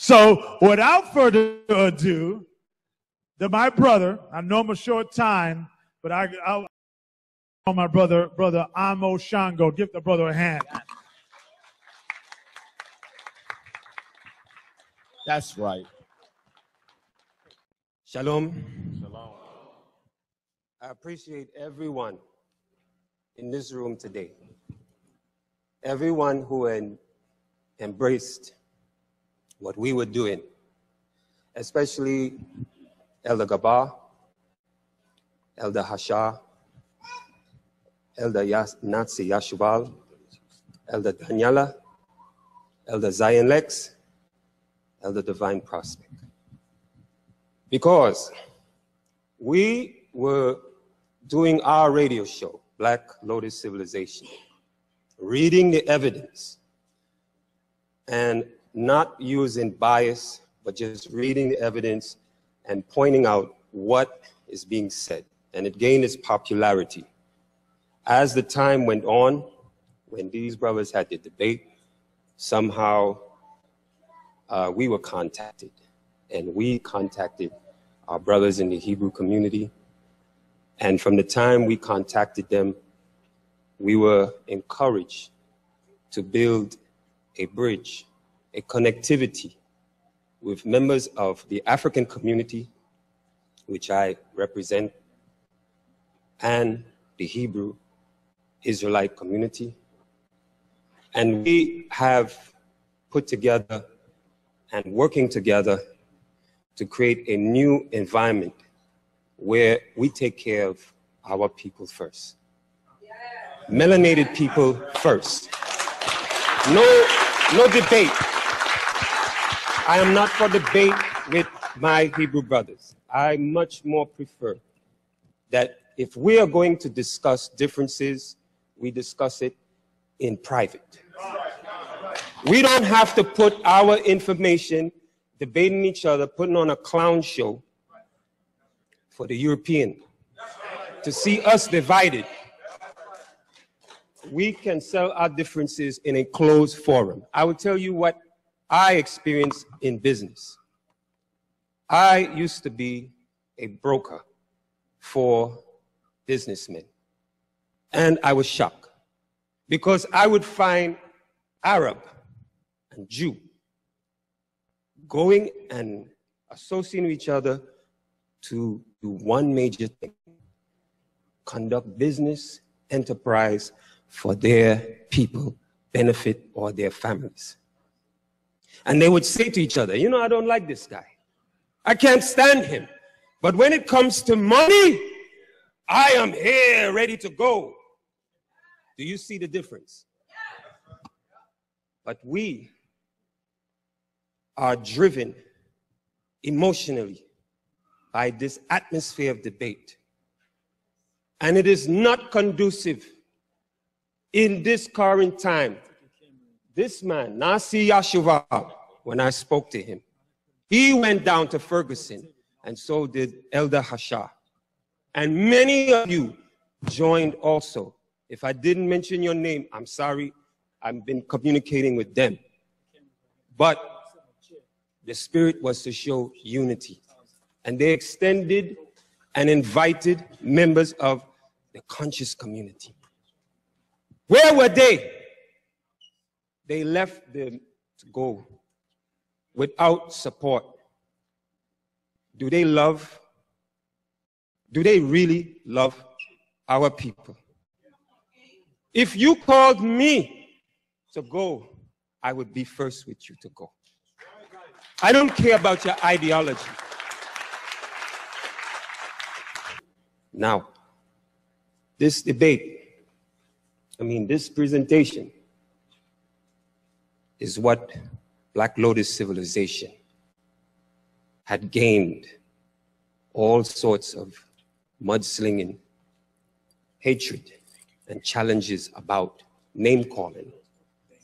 So without further ado, my brother, I know I'm a short time, but I'll my brother Omo Sango. Give the brother a hand. That's right. Shalom. Shalom. I appreciate everyone in this room today. Everyone who embraced what we were doing, especially Elder Gabar, Elder Hasha, Elder Natsi Yashubal, Elder Daniela, Elder Zion Lex, Elder Divine Prospect. Because we were doing our radio show, Black Lotus Civilization, reading the evidence and not using bias, but just reading the evidence and pointing out what is being said. And it gained its popularity. As the time went on, when these brothers had the debate, somehow we were contacted. And we contacted our brothers in the Hebrew community. And from the time we contacted them, we were encouraged to build a bridge, a connectivity with members of the African community, which I represent, and the Hebrew Israelite community. And we have put together and working together to create a new environment where we take care of our people first. Melanated people first. No debate. I am not for debate with my Hebrew brothers. I much more prefer that if we are going to discuss differences, we discuss it in private. We don't have to put our information debating each other, putting on a clown show for the European to see us divided. We can sell our differences in a closed forum. I will tell you what I experienced in business. I used to be a broker for businessmen, and I was shocked because I would find Arab and Jew going and associating with each other to do one major thing: conduct business, enterprise for their people benefit or their families. And they would say to each other, you know, I don't like this guy. I can't stand him. But when it comes to money, I am here ready to go. Do you see the difference? But we are driven emotionally by this atmosphere of debate. And it is not conducive in this current time. This man, Nasi Yashuva, when I spoke to him, he went down to Ferguson, and so did Elder Hasha. And many of you joined also. If I didn't mention your name, I'm sorry. I've been communicating with them. But the spirit was to show unity. And they extended and invited members of the conscious community. Where were they? They left them to go without support. Do they love? Do they really love our people? If you called me to go, I would be first with you to go. I don't care about your ideology. Now, this debate, this presentation is what Black Lotus Civilization had gained all sorts of mudslinging, hatred, and challenges about name-calling,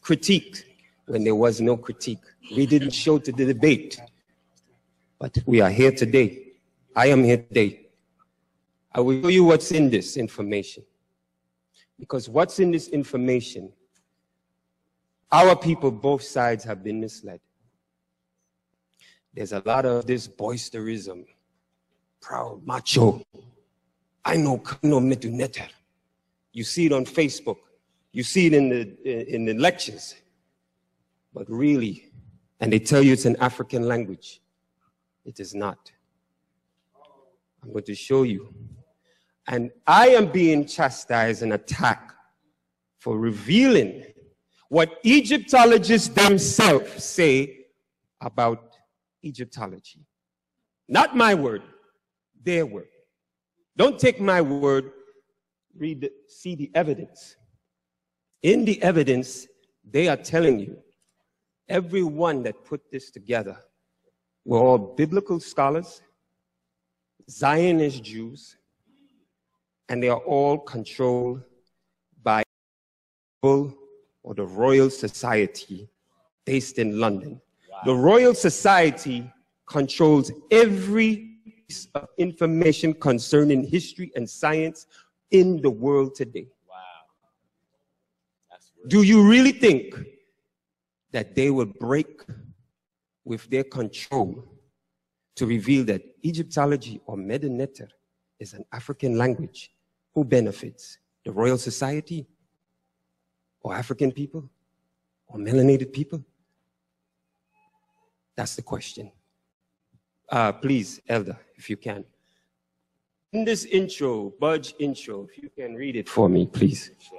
critique when there was no critique. We didn't show to the debate, but we are here today. I am here today. I will show you what's in this information, because what's in this information, our people, both sides, have been misled. there's a lot of this boisterism, proud, macho. I know Medu Neter. You see it on Facebook. You see it in the lectures. But really, and they tell you it's an African language. It is not. I'm going to show you. And I am being chastised and attacked for revealing what Egyptologists themselves say about Egyptology. Not my word, their word. Don't take my word, see the evidence. In the evidence, they are telling you, everyone that put this together were all biblical scholars, Zionist Jews, and they are all controlled by or the Royal Society based in London. Wow. The Royal Society controls every piece of information concerning history and science in the world today. Wow. That's really Do you really think that they will break with their control to reveal that Egyptology or Medu Neter is an African language? Who benefits? The Royal Society? Or African people? Or melanated people? That's the question. Please, Elder, if you can. In this intro, Budge intro, if you can read it for me, please. Sure.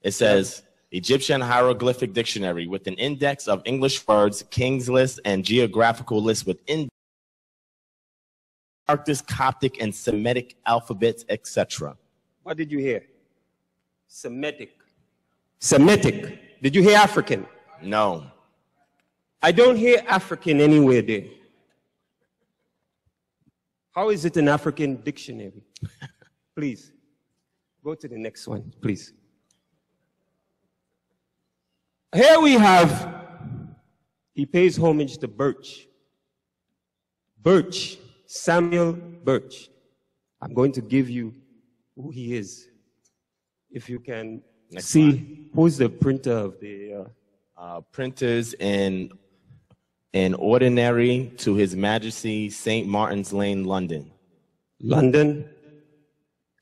It says, Egyptian Hieroglyphic Dictionary with an index of English words, King's List, and geographical list with Arctic, Coptic, and Semitic alphabets, etc. What did you hear? Semitic. Semitic. Did you hear African? No. I don't hear African anywhere there. How is it an African dictionary? Please, go to the next one, please. Here we have, he pays homage to Birch. Birch, Samuel Birch. I'm going to give you who he is. If you can see, who's the printer of the... printers in ordinary to His Majesty St. Martin's Lane, London. London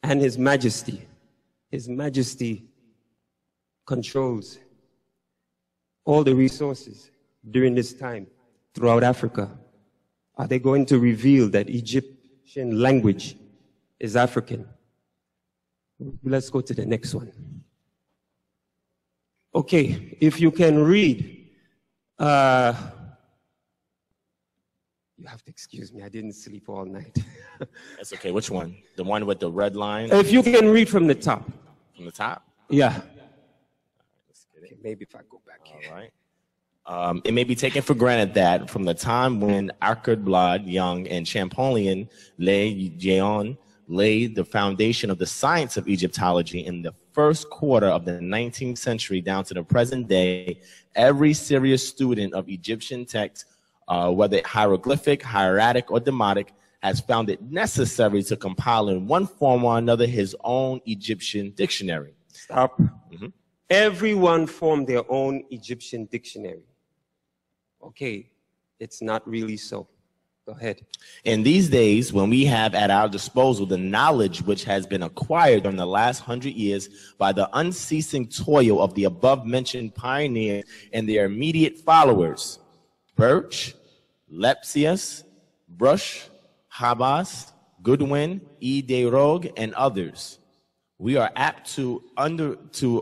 and His Majesty. His Majesty controls all the resources during this time throughout Africa. Are they going to reveal that Egyptian language is African? Let's go to the next one. Okay, if you can read, you have to excuse me, I didn't sleep all night. That's okay. Which one? The one with the red line? If you can read from the top. From the top? Yeah. Okay, maybe if I go back here. All right. It may be taken for granted that from the time when Arkad Young and Champollion laid the foundation of the science of Egyptology in the first quarter of the 19th century down to the present day, every serious student of Egyptian text, whether hieroglyphic, hieratic, or demotic, has found it necessary to compile in one form or another his own Egyptian dictionary. Stop. Mm-hmm. Everyone formed their own Egyptian dictionary. Okay, it's not really so. Go ahead. In these days, when we have at our disposal the knowledge which has been acquired in the last 100 years by the unceasing toil of the above-mentioned pioneers and their immediate followers, Birch, Lepsius, Brush, Habas, Goodwin, E. de Rogue, and others, we are apt to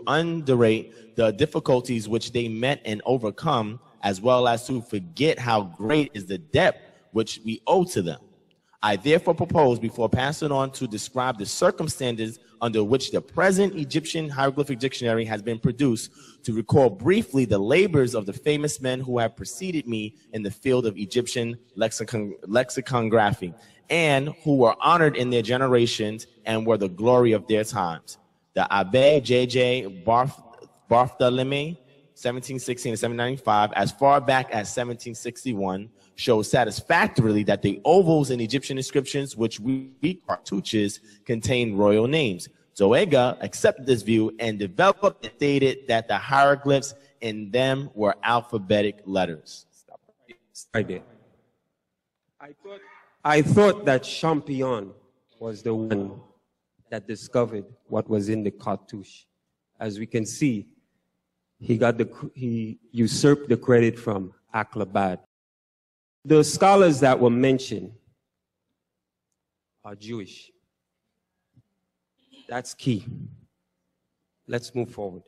underrate the difficulties which they met and overcome, as well as to forget how great is the debt which we owe to them. I therefore propose, before passing on to describe the circumstances under which the present Egyptian hieroglyphic dictionary has been produced, to recall briefly the labors of the famous men who have preceded me in the field of Egyptian lexicography, and who were honored in their generations and were the glory of their times. The Abbe J.J. Bartholomew, 1716 to 1795, as far back as 1761, shows satisfactorily that the ovals in Egyptian inscriptions, which we cartouches, contain royal names. Zoega accepted this view and developed and stated that the hieroglyphs in them were alphabetic letters. Friday. I thought that Champollion was the one that discovered what was in the cartouche. As we can see, he usurped the credit from Akhlabad. The scholars that were mentioned are Jewish. That's key. Let's move forward.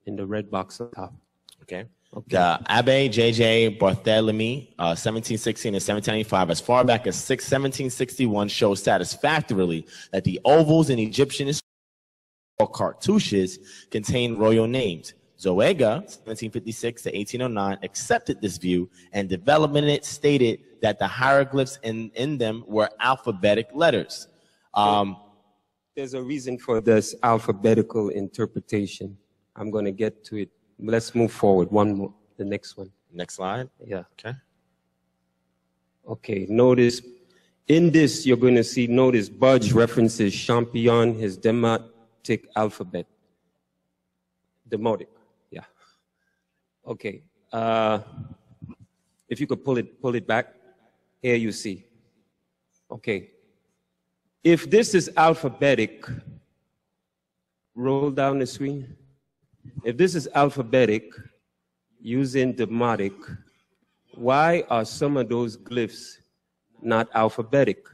In the red box on top. Okay. The Abbe J.J. Barthélemy, 1716 and 1795, as far back as 1761, shows satisfactorily that the ovals in Egyptian or cartouches contain royal names. Zoega, 1756 to 1809, accepted this view, and developing it stated that the hieroglyphs in them were alphabetic letters. There's a reason for this alphabetical interpretation. I'm going to get to it. Let's move forward. One more. The next one. Next slide. Yeah. Okay. Okay. Notice in this, you're going to see, notice Budge references Champollion, his demotic alphabet. Demotic. Yeah. Okay. If you could pull it back. Here you see. Okay. If this is alphabetic, roll down the screen. If this is alphabetic, using demotic, why are some of those glyphs not alphabetic?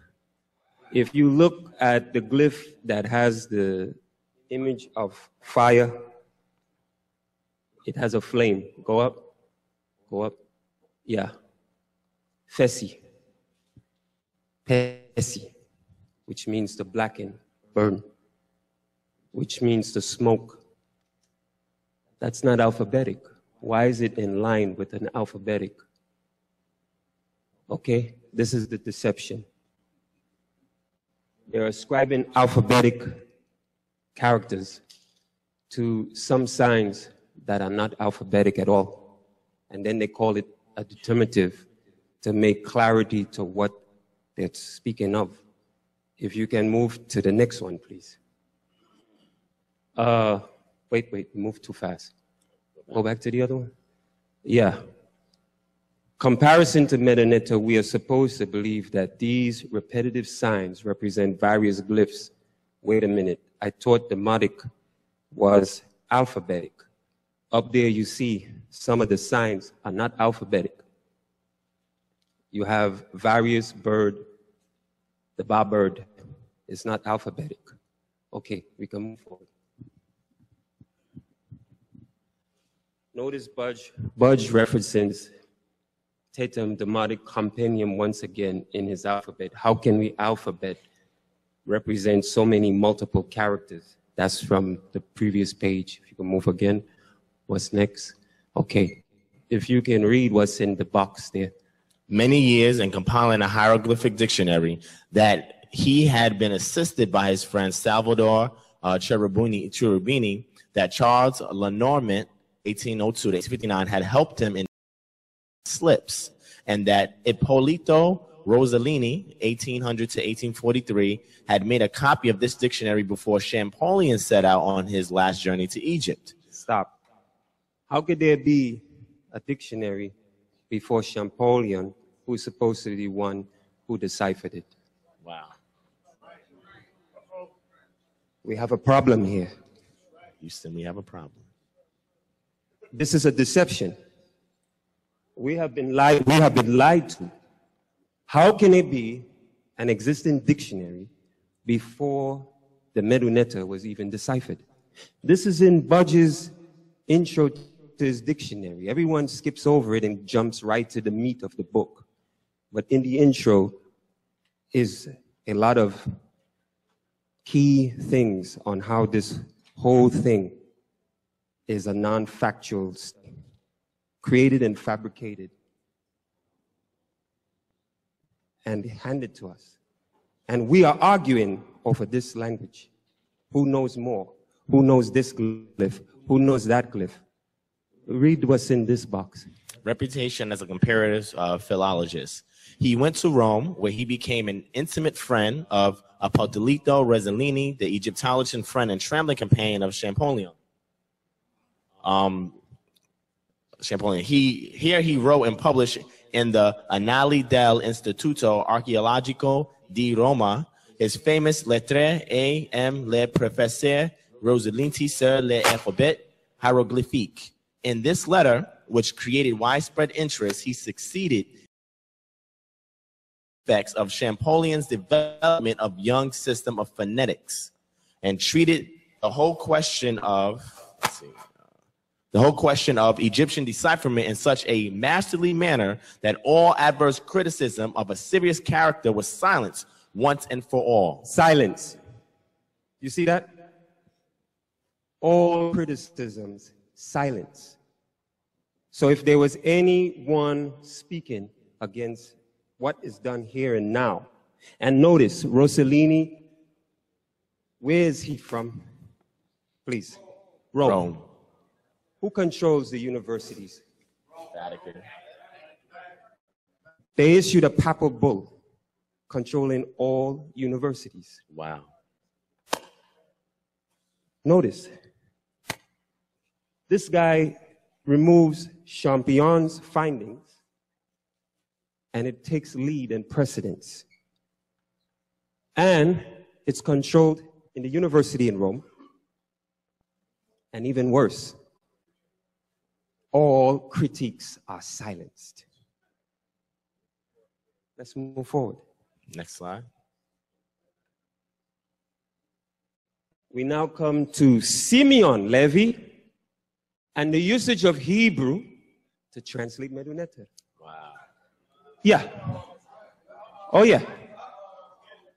If you look at the glyph that has the image of fire, it has a flame. Go up. Go up. Yeah. Fessi. Pessi, which means to blacken, burn, which means to smoke. That's not alphabetic. Why is it in line with an alphabetic? Okay, this is the deception. They're ascribing alphabetic characters to some signs that are not alphabetic at all. And then they call it a determinative to make clarity to what they're speaking of. If you can move to the next one, please. Wait, move too fast. Go back to the other one. Yeah. Comparison to Medu Neter, we are supposed to believe that these repetitive signs represent various glyphs. Wait a minute. I thought demotic was alphabetic. Up there you see some of the signs are not alphabetic. You have various bird. The ba bird is not alphabetic. Okay, we can move forward. Notice Budge references Tetum Demotic Compendium once again in his alphabet. How can we alphabet represent so many multiple characters? That's from the previous page. If you can move again. What's next? Okay. If you can read what's in the box there. Many years in compiling a hieroglyphic dictionary that he had been assisted by his friend Salvador Cherubini, that Charles Lenormand 1802 to 1859 had helped him in slips, and that Ippolito Rossellini 1800 to 1843 had made a copy of this dictionary before Champollion set out on his last journey to Egypt. Stop. How could there be a dictionary before Champollion, who's supposed to be the one who deciphered it? Wow. We have a problem here. Houston, we have a problem. This is a deception. We have been lied to. How can it be an existing dictionary before the Medu Neter was even deciphered? This is in Budge's intro to his dictionary. Everyone skips over it and jumps right to the meat of the book. But in the intro is a lot of key things on how this whole thing is a non-factual thing, created and fabricated and handed to us. And we are arguing over this language. Who knows more? Who knows this glyph? Who knows that glyph? Read what's in this box. Reputation as a comparative philologist. He went to Rome, where he became an intimate friend of Ippolito Rossellini, the Egyptologian friend and traveling companion of Champollion. Champollion. He wrote and published in the Annali del Istituto Archeologico di Roma his famous Lettre et le Professeur Rosalinti sur l'alphabet hieroglyphique. In this letter, which created widespread interest, he succeeded effects of Champollion's development of young system of phonetics and treated the whole question of Egyptian decipherment in such a masterly manner that all adverse criticism of a serious character was silenced once and for all. Silence. You see that? All criticisms, silence. So if there was anyone speaking against what is done here and now, and notice, Rossellini, where is he from? Please. Rome. Who controls the universities? Vatican. They issued a papal bull controlling all universities. Wow. Notice, this guy removes Champolion's findings and it takes lead and precedence. And it's controlled in the university in Rome. And even worse, all critiques are silenced. Let's move forward. Next slide. We now come to Simeon Levy and the usage of Hebrew to translate Medu Neter. Wow. Yeah. Oh, yeah.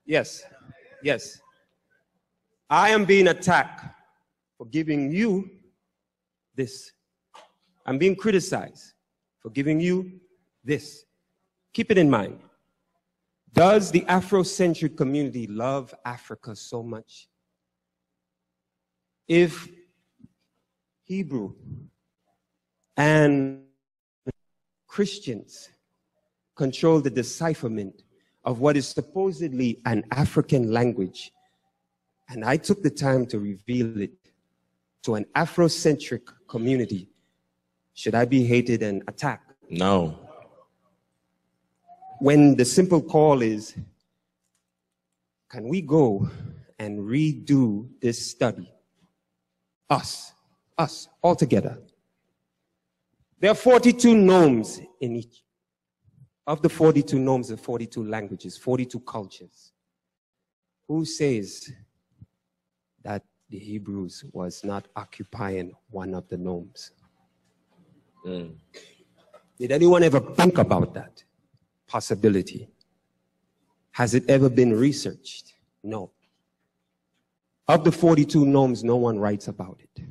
Yes. Yes. I am being attacked for giving you this. I'm being criticized for giving you this. Keep it in mind. Does the Afrocentric community love Africa so much? If Hebrew and Christians control the decipherment of what is supposedly an African language, and I took the time to reveal it to an Afrocentric community, should I be hated and attacked? No. When the simple call is, can we go and redo this study? Us, all together. There are 42 nomes in each. Of the 42 nomes, there are 42 languages, 42 cultures. Who says that the Hebrews was not occupying one of the nomes? Did anyone ever think about that possibility? Has it ever been researched? No. Of the 42 nomes, no one writes about it.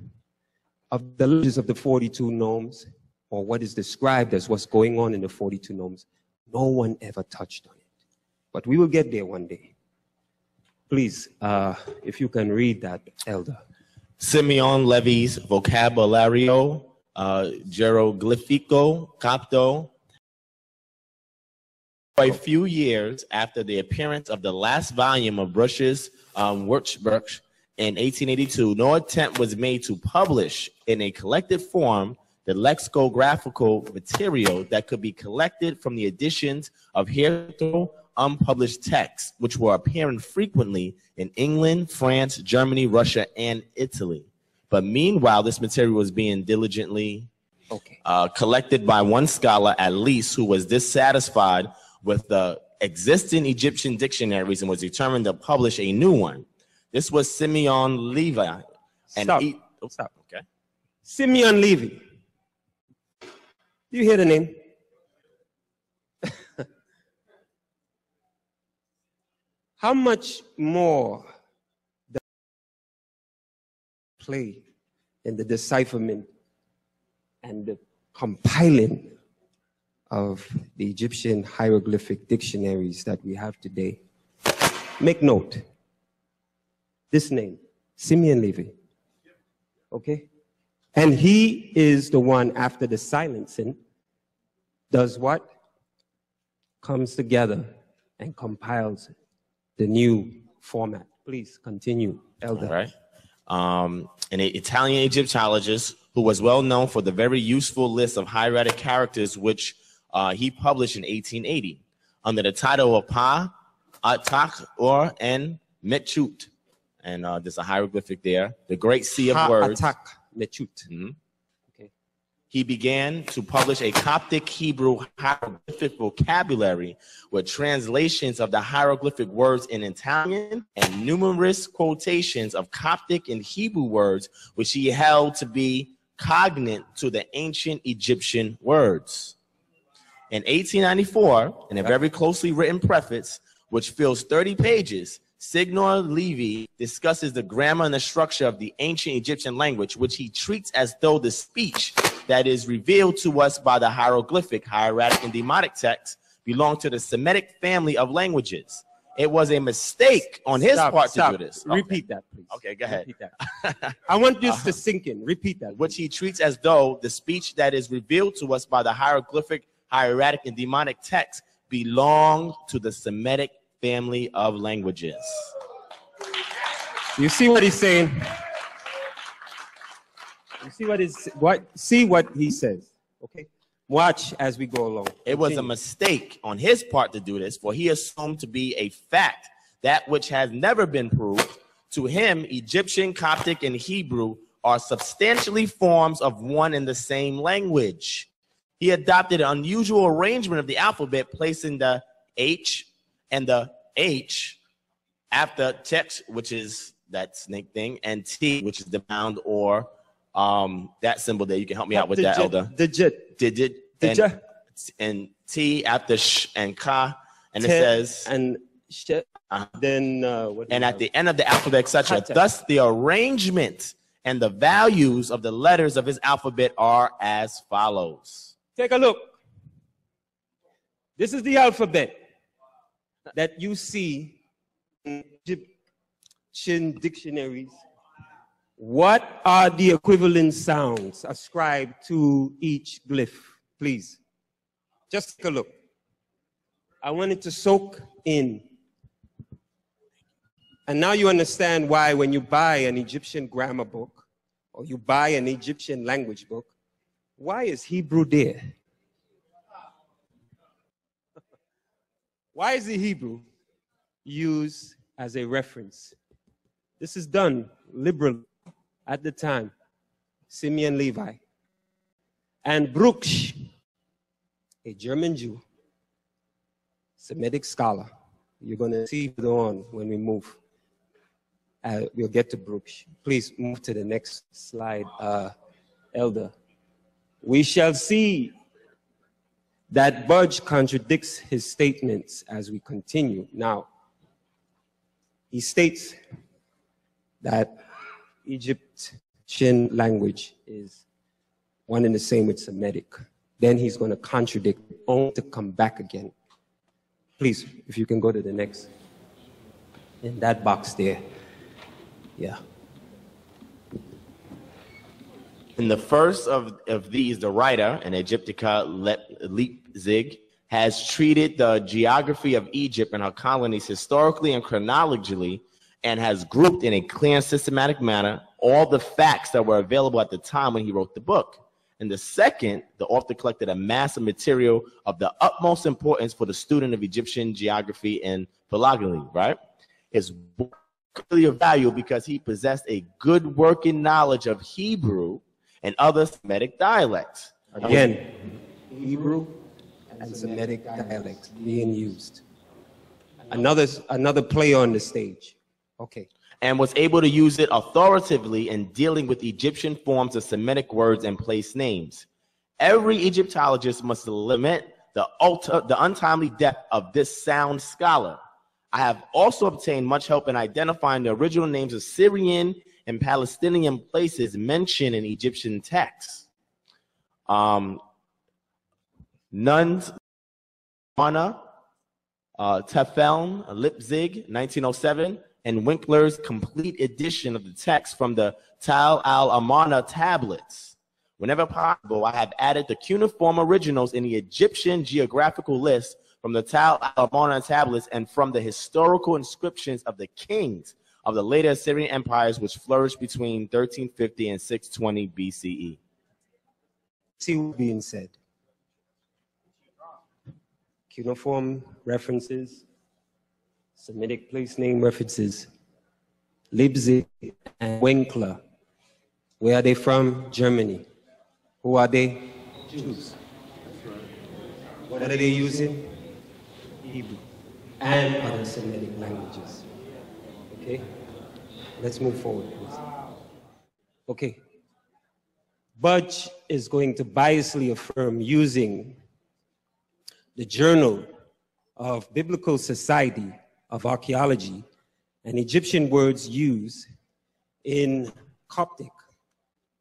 Of the languages of the 42 nomes, or what is described as what's going on in the 42 nomes, no one ever touched on it. But we will get there one day. Please, if you can read that, Elder. Simeon Levy's Vocabulario Hieroglyphico Copto. For a few years after the appearance of the last volume of Brush's Wurzburg in 1882, no attempt was made to publish in a collected form the lexicographical material that could be collected from the editions of hitherto unpublished texts, which were appearing frequently in England, France, Germany, Russia, and Italy. But meanwhile, this material was being diligently collected by one scholar at least, who was dissatisfied with the existing Egyptian dictionaries and was determined to publish a new one. This was Simeon Levy. Stop. Okay. Simeon Levy. Do you hear the name? How much more does it play in the decipherment and the compiling of the Egyptian hieroglyphic dictionaries that we have today? Make note. This name, Simeon Levy. Okay? And he is the one, after the silencing, does what? Comes together and compiles the new format. Please continue, Elder. All right. An Italian Egyptologist who was well known for the very useful list of hieratic characters which he published in 1880 under the title of Pa, Atak, or and Metchut. And there's a hieroglyphic there. The Great Sea of Words. Atak, Metchut. Mm-hmm. He began to publish a Coptic Hebrew hieroglyphic vocabulary with translations of the hieroglyphic words in Italian and numerous quotations of Coptic and Hebrew words, which he held to be cognate to the ancient Egyptian words. In 1894, in a very closely written preface, which fills 30 pages, Signor Levy discusses the grammar and the structure of the ancient Egyptian language, which he treats as though the speech that is revealed to us by the hieroglyphic, hieratic, and demotic text belonged to the Semitic family of languages. It was a mistake on his part to do this. Okay. Repeat that, please. Okay, go ahead. Repeat that. I want this to sink in. Repeat that. Which he treats as though the speech that is revealed to us by the hieroglyphic, hieratic, and demotic text belonged to the Semitic family of languages. You see what he's saying? You see what he says, okay? Watch as we go along. It was a mistake on his part to do this, for he assumed to be a fact that which has never been proved. To him, Egyptian, Coptic, and Hebrew are substantially forms of one and the same language. He adopted an unusual arrangement of the alphabet, placing the H and the H after text, which is that snake thing, and T, which is the pound or that symbol there. You can help me out with that, Elder. Digit. And T after sh and ka, and it says and sh. Then and at the end of the alphabet, etc. Thus, the arrangement and the values of the letters of his alphabet are as follows. Take a look. This is the alphabet that you see in Egyptian dictionaries. What are the equivalent sounds ascribed to each glyph? Please, just take a look. I want it to soak in. And now you understand why when you buy an Egyptian grammar book or you buy an Egyptian language book, why is Hebrew there? Why is the Hebrew used as a reference? This is done liberally at the time. Simeon Levi. And Brugsch, a German Jew, Semitic scholar. You're going to see it on when we move. We'll get to Brugsch. Please move to the next slide, Elder. We shall see that Budge contradicts his statements as we continue. Now, he states that Egyptian language is one and the same with Semitic. Then he's going to contradict, only to come back again. Please, if you can go to the next. In that box there. Yeah. In the first of these, the writer, an Egyptica Leipzig, has treated the geography of Egypt and her colonies historically and chronologically, and has grouped in a clear and systematic manner all the facts that were available at the time when he wrote the book. In the second, the author collected a mass of material of the utmost importance for the student of Egyptian geography and philology, right? His book really of value because he possessed a good working knowledge of Hebrew and other Semitic dialects. Again, Hebrew and Semitic dialects being used. Another play on the stage. Okay. And was able to use it authoritatively in dealing with Egyptian forms of Semitic words and place names. Every Egyptologist must lament the untimely death of this sound scholar. I have also obtained much help in identifying the original names of Syrian and Palestinian places mentioned in Egyptian texts. Nuns, Mana, Tefeln, Leipzig, 1907, and Winkler's complete edition of the text from the Tal al-Amarna tablets. Whenever possible, I have added the cuneiform originals in the Egyptian geographical list from the Tal al-Amarna tablets and from the historical inscriptions of the kings of the later Assyrian empires which flourished between 1350 and 620 BCE. See what's being said. Cuneiform references, Semitic place name references, Leipzig and Winkler. Where are they from? Germany. Who are they? Jews. What are they using? Hebrew and other Semitic languages. Okay? Let's move forward, please. Okay. Budge is going to biasly affirm using the Journal of Biblical Society of Archaeology and Egyptian words used in Coptic,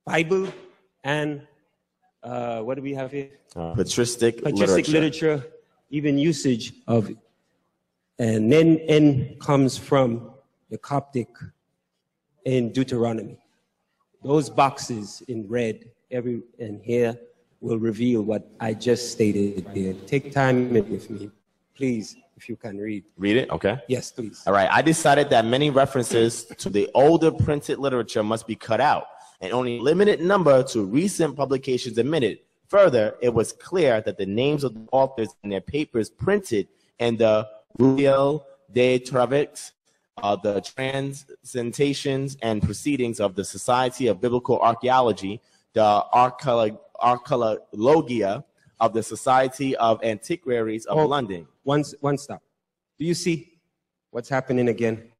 Bible, and what do we have here? Patristic literature, even usage of, and then N comes from the Coptic in Deuteronomy. Those boxes in red, and here will reveal what I just stated here. Take time with me, please, if you can read. Read it, okay? Yes, please. All right, I decided that many references to the older printed literature must be cut out, and only a limited number to recent publications omitted. Further, it was clear that the names of the authors and their papers printed in the Ruelle des Travaux, the Transcentations and Proceedings of the Society of Biblical Archaeology, the Archaeologia of the Society of Antiquaries of London. One stop. Do you see what's happening again?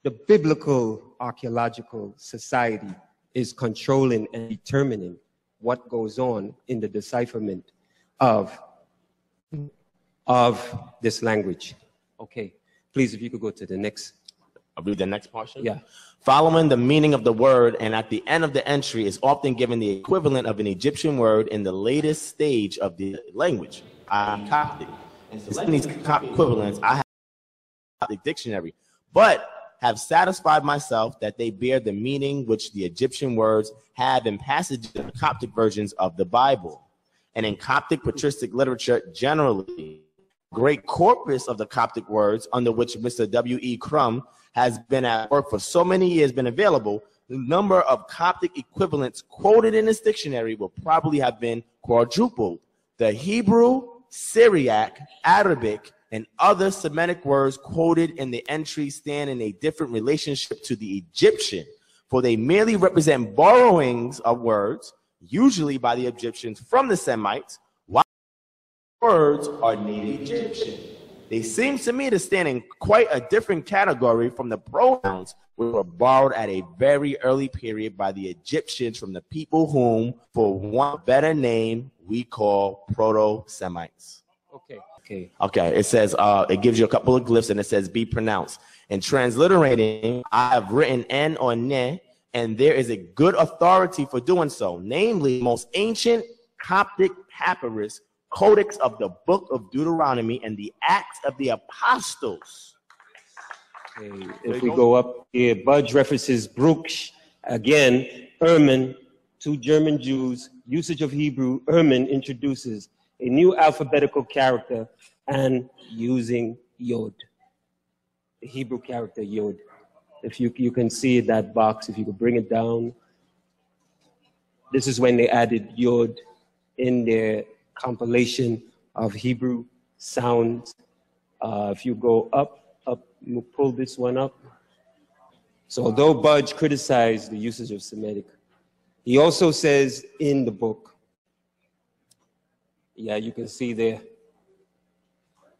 The Biblical Archaeological Society is controlling and determining what goes on in the decipherment of this language. Okay, please, if you could go to the next. I'll read the next portion. Yeah. Following the meaning of the word, and at the end of the entry is often given the equivalent of an Egyptian word in the latest stage of the language, i.e. Coptic. And so these Coptic equivalents, I have a Coptic dictionary, but have satisfied myself that they bear the meaning which the Egyptian words have in passages in the Coptic versions of the Bible. And in Coptic patristic literature generally, great corpus of the Coptic words under which Mr. W.E. Crum has been at work for so many years been available, the number of Coptic equivalents quoted in this dictionary will probably have been quadrupled. The Hebrew, Syriac, Arabic, and other Semitic words quoted in the entry stand in a different relationship to the Egyptian, for they merely represent borrowings of words, usually by the Egyptians from the Semites, while words are native Egyptian. They seem to me to stand in quite a different category from the pronouns which were borrowed at a very early period by the Egyptians from the people whom, for one better name, we call Proto-Semites. Okay. It says, it gives you a couple of glyphs and it says, be pronounced. In transliterating, I have written N or Ne, and there is a good authority for doing so, namely, most ancient Coptic papyrus, Codex of the Book of Deuteronomy, and the Acts of the Apostles. Okay. If we go up here, Budge references Bruch, again, Ehrman, two German Jews, usage of Hebrew. Ehrman introduces a new alphabetical character and using Yod, the Hebrew character Yod. If you can see that box, if you could bring it down. This is when they added Yod in their compilation of Hebrew sounds. If you go up, you pull this one up. So although Budge criticized the usage of Semitic, he also says in the book, yeah, you can see there,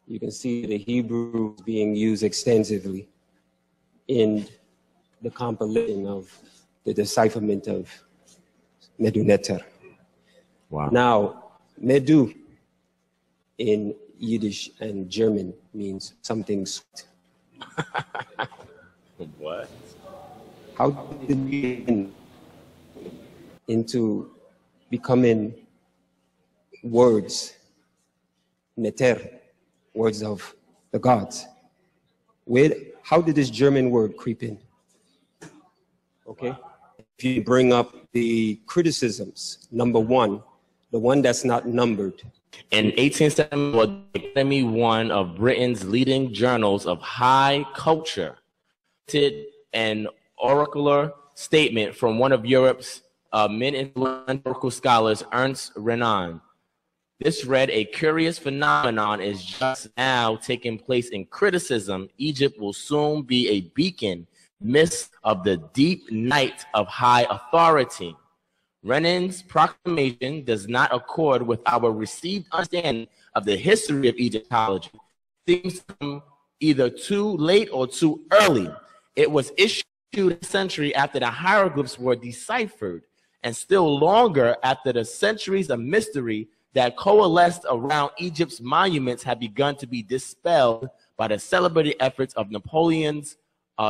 you can see the Hebrew being used extensively in the compilation of the decipherment of Medu Neter. Wow. Now, Medu in Yiddish and German means something sweet. What? How did we get into becoming words, Neter, words of the gods? How did this German word creep in? Okay. If you bring up the criticisms, number one, the one that's not numbered. In 1870, the Academy, one of Britain's leading journals of high culture, an oracular statement from one of Europe's influential scholars, Ernst Renan. This read, "A curious phenomenon is just now taking place in criticism. Egypt will soon be a beacon midst of the deep night of high authority." Renan's proclamation does not accord with our received understanding of the history of Egyptology. It seems to come either too late or too early. It was issued a century after the hieroglyphs were deciphered, and still longer after the centuries of mystery that coalesced around Egypt's monuments had begun to be dispelled by the celebrated efforts of Napoleon's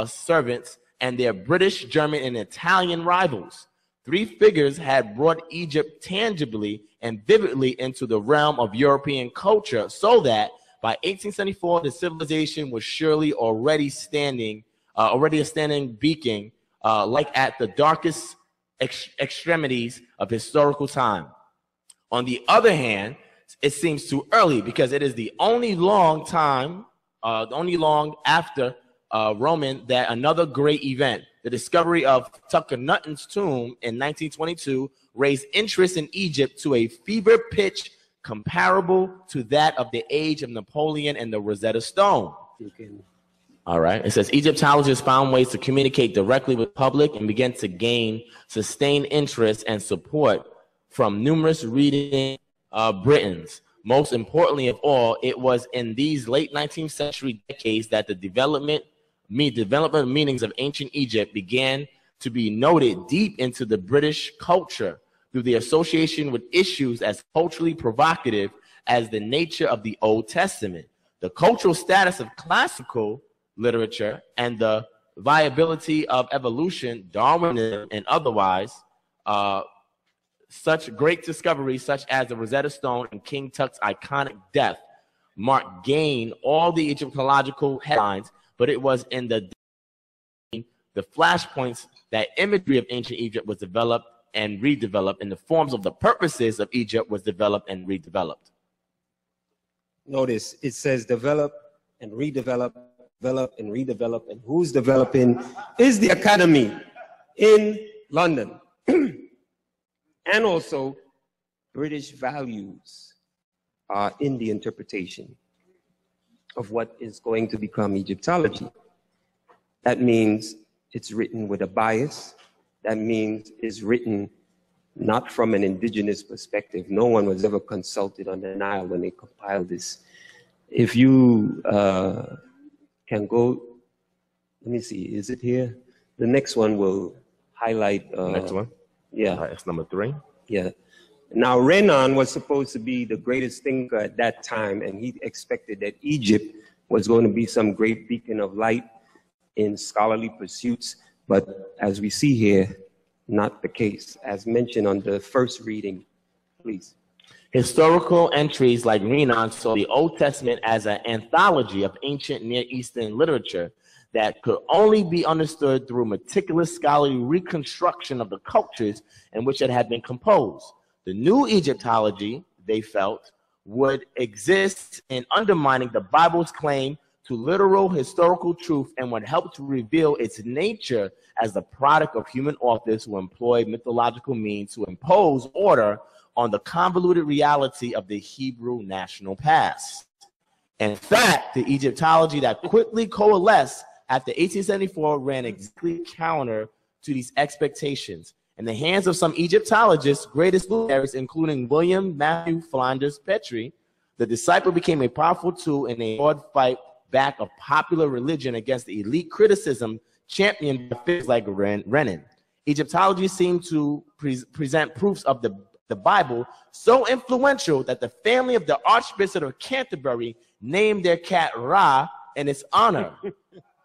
servants and their British, German, and Italian rivals. Three figures had brought Egypt tangibly and vividly into the realm of European culture, so that by 1874, the civilization was surely already a standing beacon, like at the darkest extremities of historical time. On the other hand, it seems too early because it is the only long after Roman that another great event, the discovery of Tukhonut's tomb in 1922, raised interest in Egypt to a fever pitch comparable to that of the age of Napoleon and the Rosetta Stone. All right. It says Egyptologists found ways to communicate directly with the public and began to gain sustained interest and support from numerous reading Britons. Most importantly of all, it was in these late 19th century decades that the development meanings of ancient Egypt began to be noted deep into the British culture through the association with issues as culturally provocative as the nature of the Old Testament, the cultural status of classical literature, and the viability of evolution, Darwinism, and otherwise. Such great discoveries, such as the Rosetta Stone and King Tut's iconic death, marked gain all the Egyptological headlines, but it was in the flashpoints that imagery of ancient Egypt was developed and redeveloped, and the forms of the purposes of Egypt was developed and redeveloped. Notice it says develop and redevelop, develop and redevelop, and who's developing is the Academy in London. And also, British values are in the interpretation of what is going to become Egyptology. That means it's written with a bias. That means it's written not from an indigenous perspective. No one was ever consulted on the Nile when they compiled this. If you can go, let me see, is it here? The next one will highlight. Next one? Yeah. It's number 3. Yeah. Now, Renan was supposed to be the greatest thinker at that time, and he expected that Egypt was going to be some great beacon of light in scholarly pursuits. But as we see here, not the case. As mentioned on the first reading, please. Historical entries like Renan saw the Old Testament as an anthology of ancient Near Eastern literature that could only be understood through meticulous scholarly reconstruction of the cultures in which it had been composed. The new Egyptology, they felt, would exist in undermining the Bible's claim to literal historical truth and would help to reveal its nature as the product of human authors who employed mythological means to impose order on the convoluted reality of the Hebrew national past. In fact, the Egyptology that quickly coalesced after 1874 ran exactly counter to these expectations. In the hands of some Egyptologists, greatest luminaries, including William Matthew Flinders Petrie, the disciple became a powerful tool in a broad fight back of popular religion against the elite criticism championed by figures like Renan. Egyptology seemed to present proofs of the Bible so influential that the family of the Archbishop of Canterbury named their cat Ra in its honor.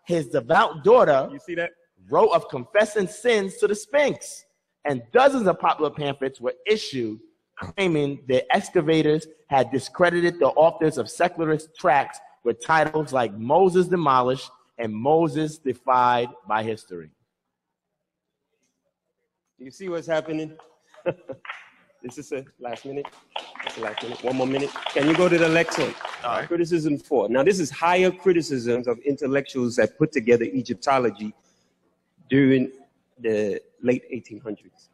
His devout daughter, You see that? wrote of confessing sins to the Sphinx, and dozens of popular pamphlets were issued claiming the excavators had discredited the authors of secularist tracts with titles like Moses Demolished and Moses Defied by History. You see what's happening? This is a last minute. It's the last minute. One more minute. Can you go to the next one? All right. Criticism 4. Now, this is higher criticisms of intellectuals that put together Egyptology during the late 1800s.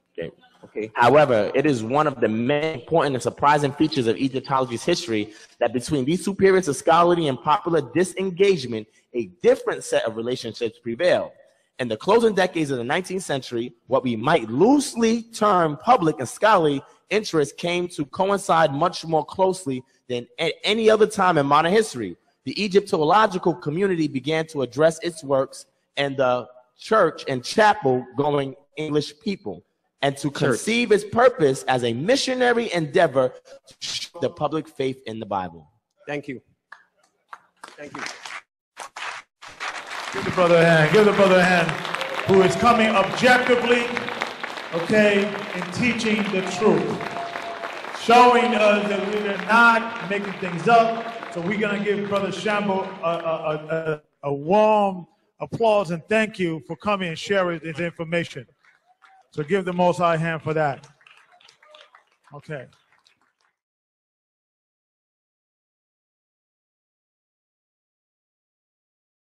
Okay. However, it is one of the many important and surprising features of Egyptology's history that between these two periods of scholarly and popular disengagement, a different set of relationships prevailed. In the closing decades of the 19th century, what we might loosely term public and scholarly interest came to coincide much more closely than at any other time in modern history. The Egyptological community began to address its works and the church and chapel-going English people, and to conceive its purpose as a missionary endeavor to show the public faith in the Bible. Thank you. Thank you. Give the brother a hand. Give the brother a hand who is coming objectively, okay, and teaching the truth. Showing us that we're not making things up. So we're going to give Brother Shambo a warm applause and thank you for coming and sharing this information. So give the Most High a hand for that. Okay.